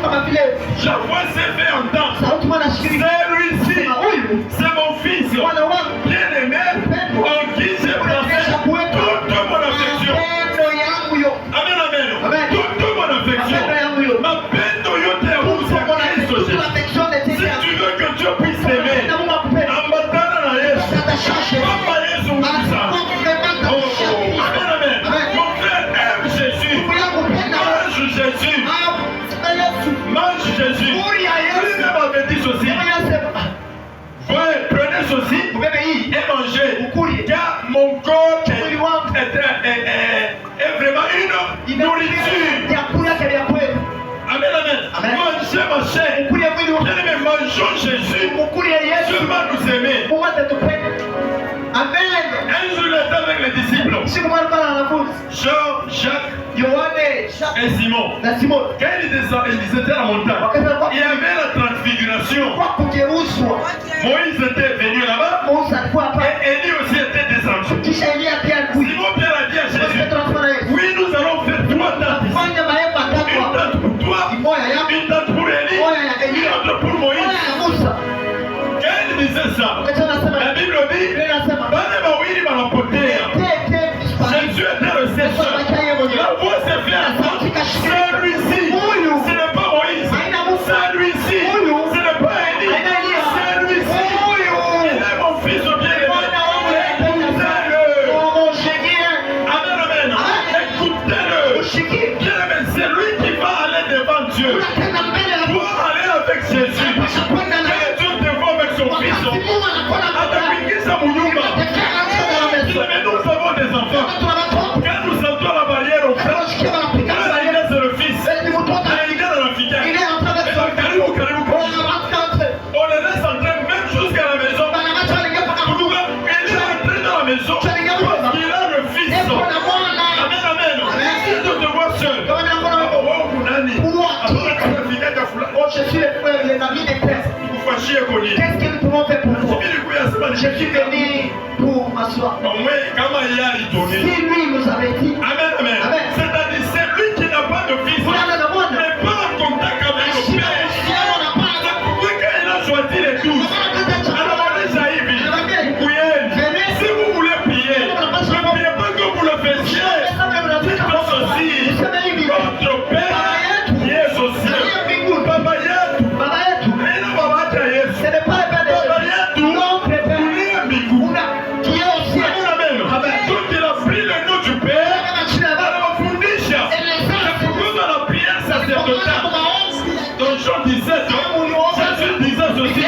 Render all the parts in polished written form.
voix s'est fait entendre. Celui-ci, c'est mon fils bien-aimé, en qui j'ai placé toute mon affection. Amen, amen. Toute mon affection. Ma peine de Yote, si tu veux que Dieu puisse t'aimer, en battant dans la Yesu, Papa Yesu, amen, amen. Mon frère aime Jésus. Mange Jésus. Lui-même avait dit ceci. Prenez ceci et mangez. Car mon corps est vraiment une nourriture. Amen, amen. Mangez ma chair. Bien-aimé, mangeons Jésus. Dieu va nous aimer. Amen. Un jour, il était avec les disciples. Jean, Jacques et Simon. Quand ils étaient à la montagne, il y avait la transfiguration. Moïse était venu là-bas et Élie aussi était descendu. Simon Pierre a dit à Jésus, oui, nous allons faire 3 dates. Une date pour toi, une date pour Élie, une autre pour Moïse. Quand il disait ça, la Bible dit, Jésus était le Seigneur. La voix s'est fait entendre. Celui-ci, ce n'est pas Moïse. Celui-ci, ce n'est pas Élie. Celui-ci, il est mon fils bien-aimé. Écoutez-le. Amen, amen. Écoutez-le. Bien-aimé, c'est lui qui va aller devant Dieu. Pour aller avec Jésus. Quand Dieu te voit avec son fils, mais nous avons des enfants. Quand nous sentons la barrière au frère, c'est le fils. Il est dans la figure. On le laisse entrer même jusqu'à la maison. Il est entré dans la maison parce qu'il a le fils. Amen, amen. Merci de te voir seul. Qu'est-ce que nous pouvons faire pour vous? Je suis venu pour m'asseoir. Si lui nous avait dit, amen, amen. C'est-à-dire, c'est lui qui n'a pas de fils, mais pas en contact avec le Père. C'est pourquoi quand il a choisi les 12, alors on les a évis. Si vous voulez prier, ne priez pas que vous le fassiez. Dites-moi ceci, votre Père qui est au ciel, Papa Yetu, et non Papa Yetu. ce n'est pas le Père de Jésus. Non, le Père qui est au ciel. Donc il a pris le nom du Père, alors Fundisha. C'est pourquoi dans la prière sacerdotale, dans Jean 17, Jésus disait ceci,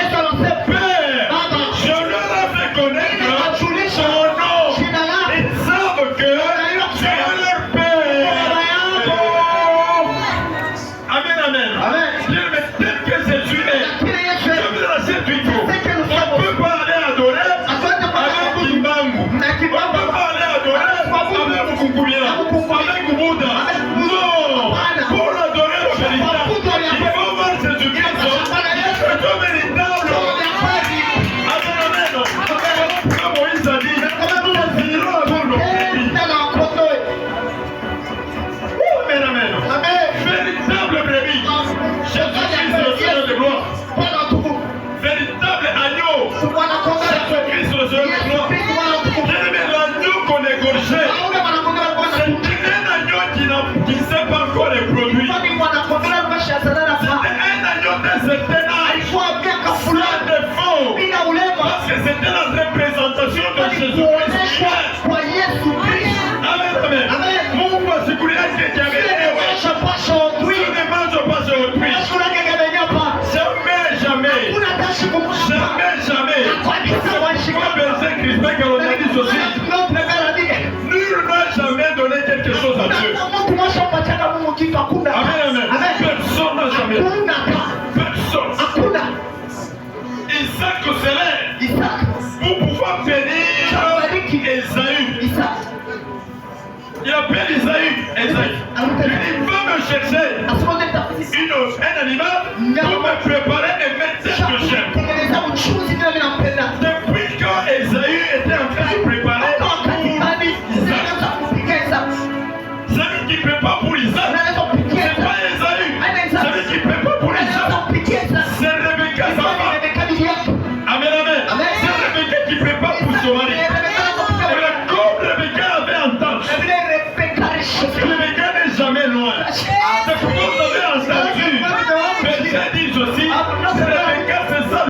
Père, je leur ai fait connaître son nom. Ils savent que tu es leur Père. Amen, amen. Dieu, mais tel que Jésus est, je veux la cette vidéo. On ne peut pas aller adorer avec Kimbangu. On ne peut pas aller adorer avec Mukukuya, avec Bouddha. Non, pour l'adorer le véritable, il faut voir Jésus-Christ. C'est le véritable. Amen, amen. Comme Moïse a dit, nous irons avec nos brebis. Amen, amen. Véritable brebis. Jésus-Christ, le Seigneur de gloire. Véritable agneau. Jésus-Christ, le Seigneur de gloire. Bien-aimé, l'agneau qu'on égorgeait, c'est un agneau qui ne sait pas encore les produits. C'est un agneau d'un certain âge. Cela défaut. Parce que c'était la représentation de Jésus-Christ. Amen, amen. Mungu asikulie yake jamii. Ne mange pas aujourd'hui. Jamais. Moi, Berger Crispin, quand on a dit ceci, nul n'a jamais donné quelque chose à Dieu. Amen, amen. Personne n'a jamais. Personne. Isaac se lève pour pouvoir bénir Esaü. Il appelle Esaü. Il dit, va me chercher un animal pour me préparer et mettre